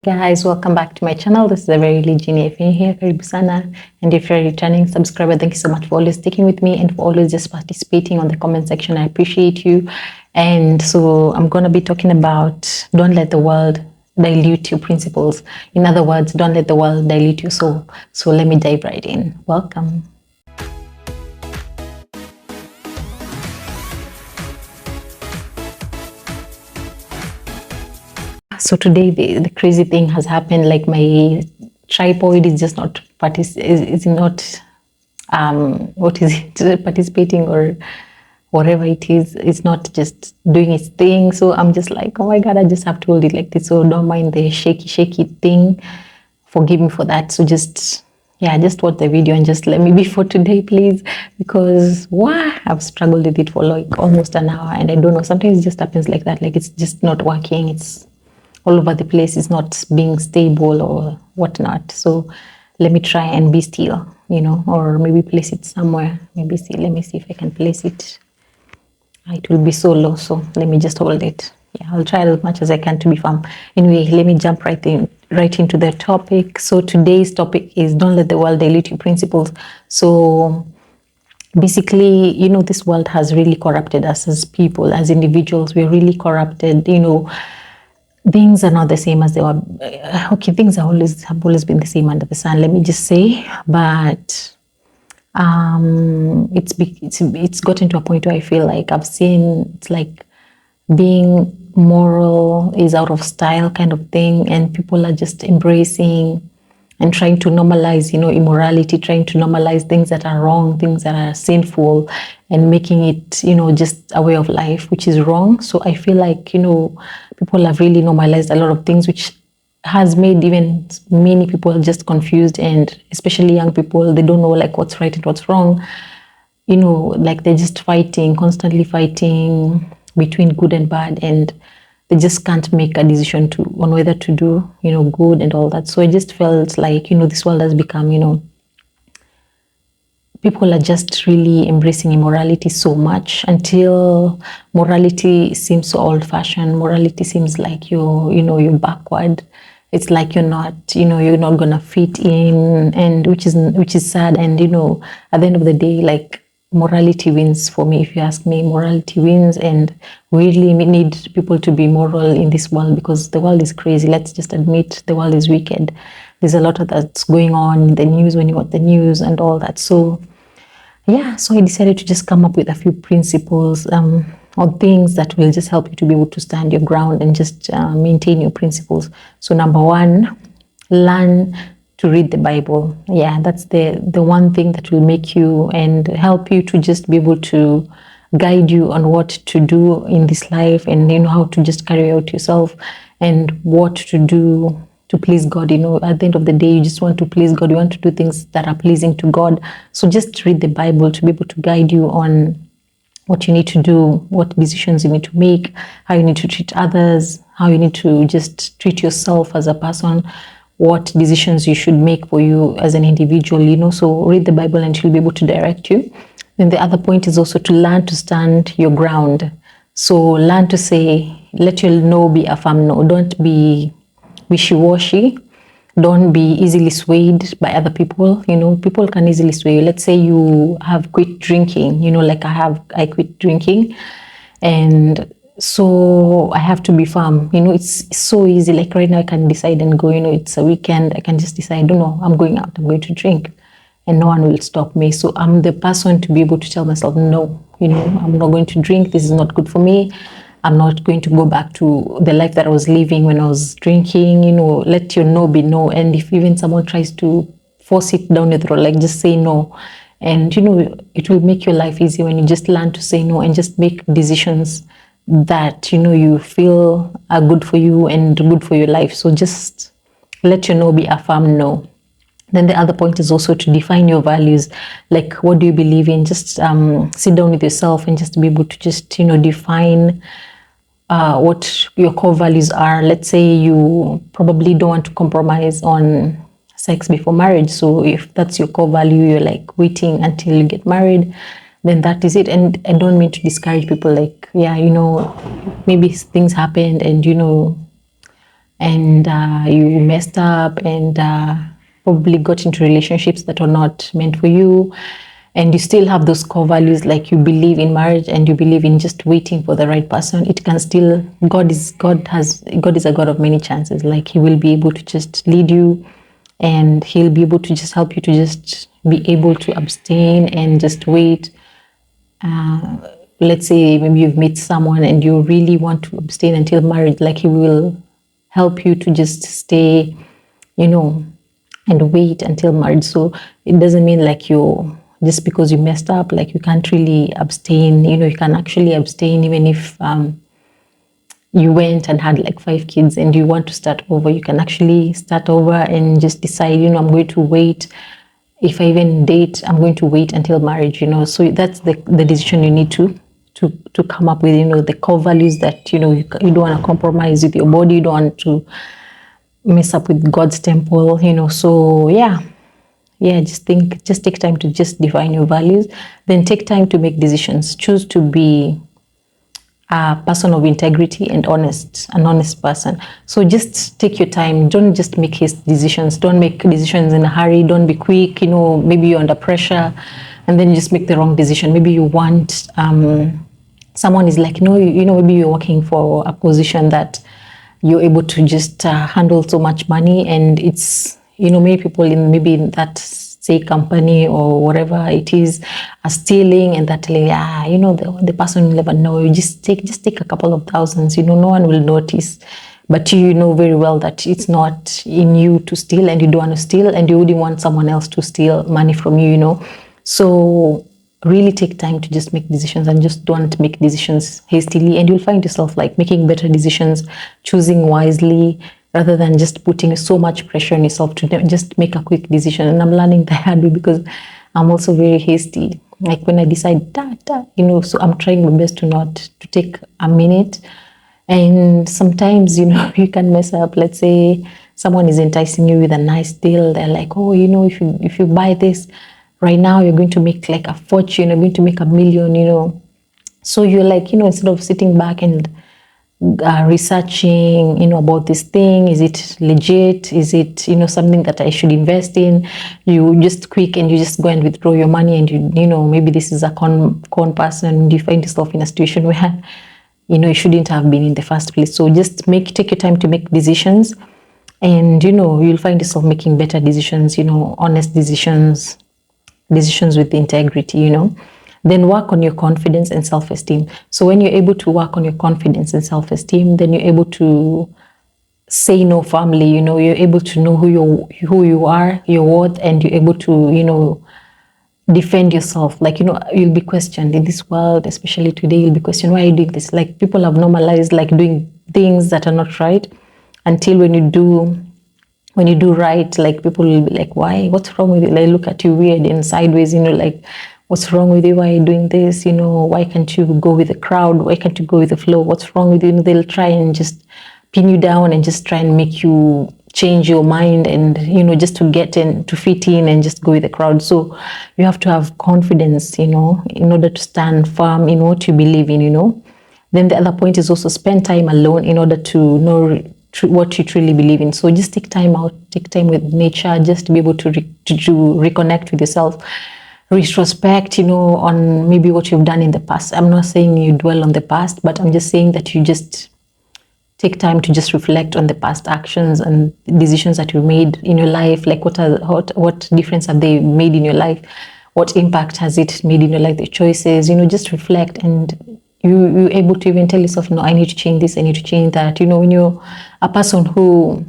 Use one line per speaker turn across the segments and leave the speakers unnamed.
Guys, welcome back to my channel. This is a very Genie. If you're here, karibu sana. And if you're a returning subscriber, thank you so much for always sticking with me and for always just participating on the comment section. I appreciate you. And so I'm going to be talking about don't let the world dilute your principles. In other words, don't let the world dilute your soul. So let me dive right in. Welcome. So today the crazy thing has happened. Like my tripod is just not is not what is it participating or whatever it is. It's not just doing its thing. So I'm just like, oh my god, I just have to hold it like this. So don't mind the shaky thing. Forgive me for that. So just just watch the video and just let me be for today, please, because I've struggled with it for like almost an hour and I don't know, sometimes it just happens like that, like it's just not working, it's all over the place, it's not being stable or whatnot. So let me try and be still, or maybe place it somewhere. Maybe let me see if I can place it. It will be so low, so let me just hold it. I'll try as much as I can to be firm. Anyway, let me jump right into the topic. So today's topic is don't let the world dilute your principles. So basically, this world has really corrupted us as people, as individuals. We're really corrupted. Things are not the same as they were. Okay, things have always been the same under the sun, let me just say. But it's gotten to a point where I feel like I've seen it's like being moral is out of style kind of thing, and people are just embracing and trying to normalize, immorality, trying to normalize things that are wrong, things that are sinful, and making it, just a way of life, which is wrong. So I feel like, people have really normalized a lot of things, which has made even many people just confused, and especially young people, they don't know like what's right and what's wrong. Like they're just constantly fighting between good and bad, and they just can't make a decision on whether to do, good and all that. So I just felt like, this world has become, people are just really embracing immorality so much until morality seems so old-fashioned. Morality seems like you're backward. It's like you're not gonna fit in, and which is sad. And at the end of the day, like morality wins for me. If you ask me, morality wins, and we really need people to be moral in this world, because the world is crazy. Let's just admit the world is wicked. There's a lot of that's going on in the news when you watch the news and all that. So so I decided to just come up with a few principles or things that will just help you to be able to stand your ground and just maintain your principles. So number one, learn to read the Bible. That's the one thing that will make you and help you to just be able to guide you on what to do in this life, and how to just carry out yourself and what to do to please God. At the end of the day, you just want to please God. You want to do things that are pleasing to God. So just read the Bible to be able to guide you on what you need to do, what decisions you need to make, how you need to treat others, how you need to just treat yourself as a person, what decisions you should make for you as an individual, So read the Bible and she'll be able to direct you. Then the other point is also to learn to stand your ground. So learn to say, let your no be a firm no. Don't be wishy-washy. Don't be easily swayed by other people. People can easily sway you. Let's say you have quit drinking, like I quit drinking, and so I have to be firm. It's so easy. Like right now I can decide and go, it's a weekend, I can just decide, no, I'm going out, I'm going to drink, and no one will stop me. So I'm the person to be able to tell myself, no, I'm not going to drink, this is not good for me. I'm not going to go back to the life that I was living when I was drinking. Let your no be no. And if even someone tries to force it down your throat, like just say no. And it will make your life easy when you just learn to say no and just make decisions that you feel are good for you and good for your life. So just let your no be a firm no. Then the other point is also to define your values. Like, what do you believe in? Just sit down with yourself and just be able to just define what your core values are. Let's say you probably don't want to compromise on sex before marriage. So if that's your core value, you're like waiting until you get married, then that is it. And I don't mean to discourage people, like, maybe things happened and and you messed up and probably got into relationships that are not meant for you, and you still have those core values, like you believe in marriage and you believe in just waiting for the right person, it can still, God is a God of many chances. Like he will be able to just lead you, and he'll be able to just help you to just be able to abstain and just wait. Let's say maybe you've met someone and you really want to abstain until marriage, like he will help you to just stay, and wait until marriage. So it doesn't mean like you, just because you messed up, like you can't really abstain. You can actually abstain even if you went and had like 5 kids and you want to start over. You can actually start over and just decide, I'm going to wait. If I even date, I'm going to wait until marriage, So that's the decision you need to come up with, the core values that, you don't want to compromise with your body. You don't want to mess up with God's temple, So yeah, just take time to just define your values. Then take time to make decisions. Choose to be a person of integrity and an honest person. So just take your time. Don't just make hasty decisions. Don't make decisions in a hurry. Don't be quick. Maybe you're under pressure and then you just make the wrong decision. Maybe you want, someone is like, no, maybe you're working for a position that you're able to just handle so much money, and it's, many people in that say company or whatever it is are stealing, and that the person will never know. You just take a couple of thousands, no one will notice, but you know very well that it's not in you to steal, and you don't want to steal, and you wouldn't want someone else to steal money from you. So really take time to just make decisions, and just don't make decisions hastily, and you'll find yourself like making better decisions, choosing wisely, rather than just putting so much pressure on yourself to just make a quick decision. And I'm learning the hard way because I'm also very hasty. Like when I decide, so I'm trying my best to take a minute. And sometimes, you can mess up. Let's say someone is enticing you with a nice deal. They're like, oh, if you buy this right now, you're going to make like a fortune, you're going to make $1 million, So you're like, instead of sitting back and researching, about this thing, is it legit? Is it, something that I should invest in? You just quick and you just go and withdraw your money, and maybe this is a con person. You find yourself in a situation where, you shouldn't have been in the first place. So just take your time to make decisions, and, you'll find yourself making better decisions, honest decisions with integrity, Then work on your confidence and self-esteem. So when you're able to work on your confidence and self-esteem, then you're able to say no firmly, you're able to know who you are, your worth, and you're able to, defend yourself. Like, you'll be questioned in this world, especially today, you'll be questioned, why are you doing this? Like, people have normalized like doing things that are not right, until when you do right, like people will be like, why? What's wrong with you? Like, look at you weird and sideways, like, what's wrong with you? Why are you doing this? Why can't you go with the crowd? Why can't you go with the flow? What's wrong with you? They'll try and just pin you down and just try and make you change your mind, and just to get in, to fit in, and just go with the crowd. So you have to have confidence, in order to stand firm in what you believe in. Then the other point is also spend time alone in order to know what you truly believe in. So just take time out, take time with nature, just to be able to reconnect with yourself, retrospect, on maybe what you've done in the past. I'm not saying you dwell on the past, but I'm just saying that you just take time to just reflect on the past actions and decisions that you made in your life. Like what difference have they made in your life? What impact has it made in your life? The choices, just reflect, and you're able to even tell yourself, no, I need to change this, I need to change that. When you're a person who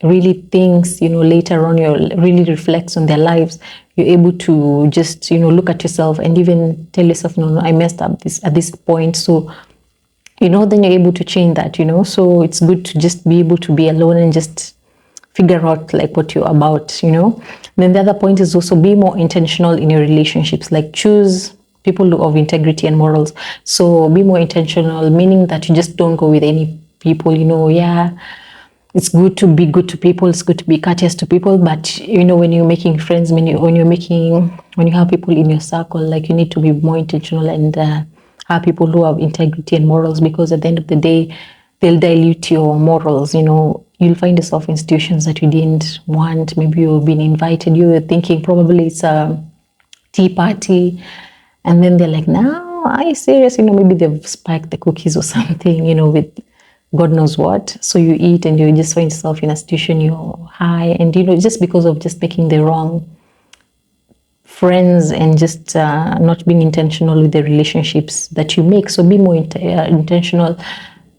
really thinks, later on, really reflects on their lives, you're able to just, look at yourself and even tell yourself, no, I messed up at this point. So, then you're able to change that, So it's good to just be able to be alone and just figure out like what you're about, Then the other point is also be more intentional in your relationships. Like, choose people of integrity and morals. So be more intentional, meaning that you just don't go with any people, it's good to be good to people, it's good to be courteous to people, but when you're making friends, when you have people in your circle, like, you need to be more intentional and have people who have integrity and morals, because at the end of the day, they'll dilute your morals. You'll find yourself in institutions that you didn't want. Maybe you've been invited, you were thinking probably it's a tea party, and then they're like, no, are you serious? Maybe they've spiked the cookies or something, with God knows what. So you eat and you just find yourself in a situation, you're high, and just because of just making the wrong friends and just not being intentional with the relationships that you make. So be more intentional.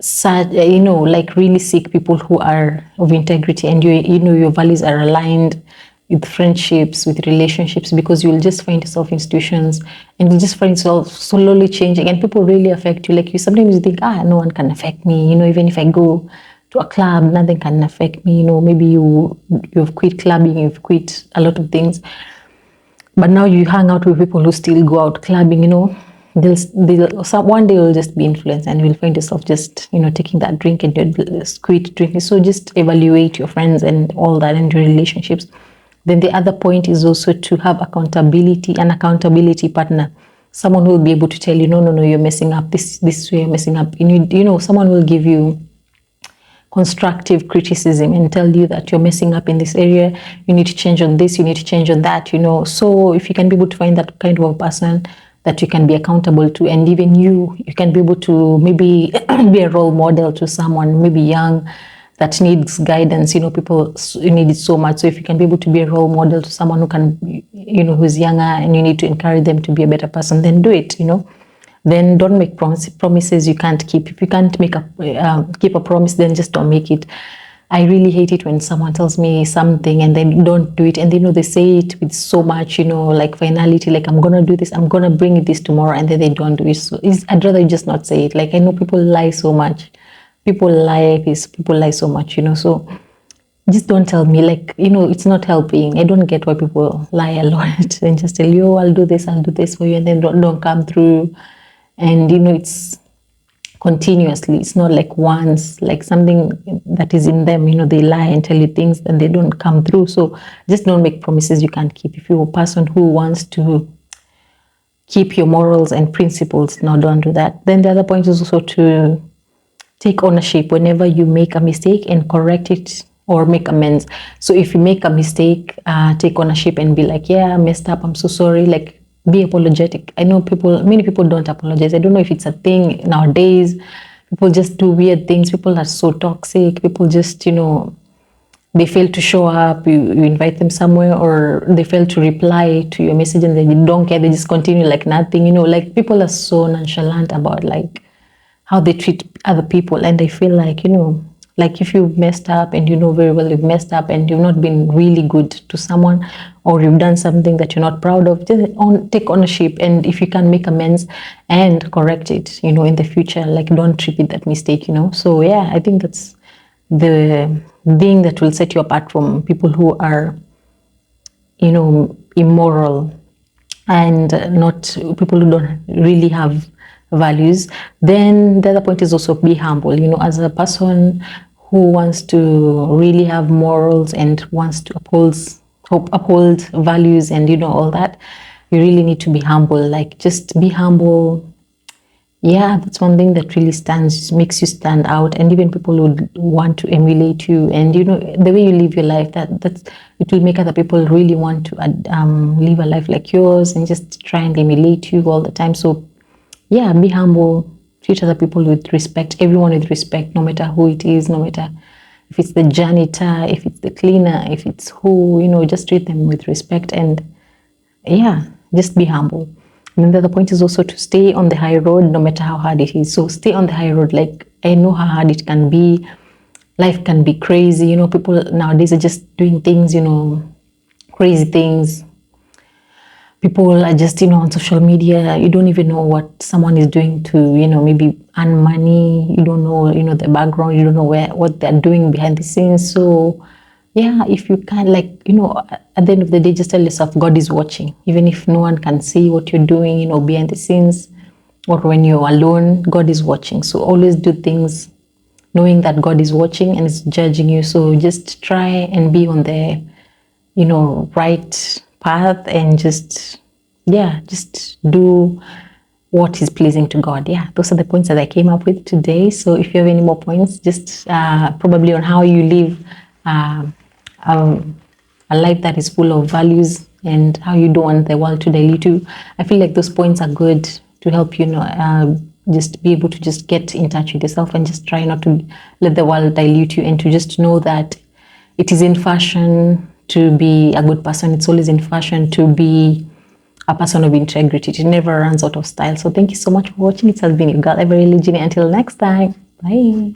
Like really seek people who are of integrity, and your values are aligned with friendships, with relationships, because you'll just find yourself in situations and you'll just find yourself slowly changing, and people really affect you. Like, you sometimes you think, no one can affect me, even if I go to a club, nothing can affect me. Maybe you've quit clubbing, you've quit a lot of things, but now you hang out with people who still go out clubbing. One day you'll just be influenced and you'll find yourself just taking that drink and you'll quit drinking. So just evaluate your friends and all that and your relationships. Then the other point is also to have accountability, an accountability partner, someone who will be able to tell you, no, you're messing up this way, you're messing up. Someone will give you constructive criticism and tell you that you're messing up in this area, you need to change on this, you need to change on that. So if you can be able to find that kind of a person that you can be accountable to, and even you can be able to maybe be a role model to someone maybe young that needs guidance. People need it so much. So if you can be able to be a role model to someone who can, who's younger, and you need to encourage them to be a better person, then do it. Then don't make promises you can't keep. If you can't keep a promise, then just don't make it. I really hate it when someone tells me something and they don't do it, and they say it with so much, like finality, like, I'm gonna do this, I'm gonna bring this tomorrow, and then they don't do it. So I'd rather just not say it. Like, I know people lie so much. People lie so much, so just don't tell me, like, it's not helping. I don't get why people lie a lot and just tell you, I'll do this for you, and then don't come through. And it's continuously, it's not like once, like something that is in them, they lie and tell you things and they don't come through. So just don't make promises you can't keep. If you're a person who wants to keep your morals and principles, no, don't do that. Then the other point is also to take ownership whenever you make a mistake and correct it or make amends. So if you make a mistake, take ownership and be like, yeah, I messed up, I'm so sorry. Like, be apologetic. I know many people don't apologize. I don't know if it's a thing nowadays. People just do weird things. People are so toxic. People just, they fail to show up. You invite them somewhere, or they fail to reply to your message and they don't care. They just continue like nothing. Like, people are so nonchalant about like how they treat other people. And I feel like, like, if you've messed up and very well you've messed up and you've not been really good to someone, or you've done something that you're not proud of, just take ownership. And if you can make amends and correct it, in the future, like, don't repeat that mistake, So yeah, I think that's the thing that will set you apart from people who are, immoral and not people who don't really have values. Then the other point is also be humble. As a person who wants to really have morals and wants to uphold values and all that, you really need to be humble. Like, just be humble. Yeah, that's one thing that really makes you stand out, and even people would want to emulate you. And the way you live your life, it will make other people really want to live a life like yours and just try and emulate you all the time. So yeah, be humble, treat other people with respect, everyone with respect, no matter who it is, no matter if it's the janitor, if it's the cleaner, if it's who, just treat them with respect. And yeah, just be humble. And then the other point is also to stay on the high road, no matter how hard it is. So stay on the high road. Like, I know how hard it can be. Life can be crazy. People nowadays are just doing things, crazy things. People are just, on social media. You don't even know what someone is doing to, maybe earn money. You don't know, the background. You don't know what they're doing behind the scenes. So yeah, if you can, like, at the end of the day, just tell yourself God is watching. Even if no one can see what you're doing, behind the scenes, or when you're alone, God is watching. So always do things knowing that God is watching and is judging you. So just try and be on the, right path, and just do what is pleasing to God. Yeah, those are the points that I came up with today. So if you have any more points, just probably on how you live a life that is full of values and how you don't want the world to dilute you, I feel like those points are good to help you know just be able to just get in touch with yourself and just try not to let the world dilute you, and to just know that it is in fashion to be a good person. It's always in fashion to be a person of integrity. It never runs out of style. So thank you so much for watching. It has been your girl, Every Religion. Until next time, bye.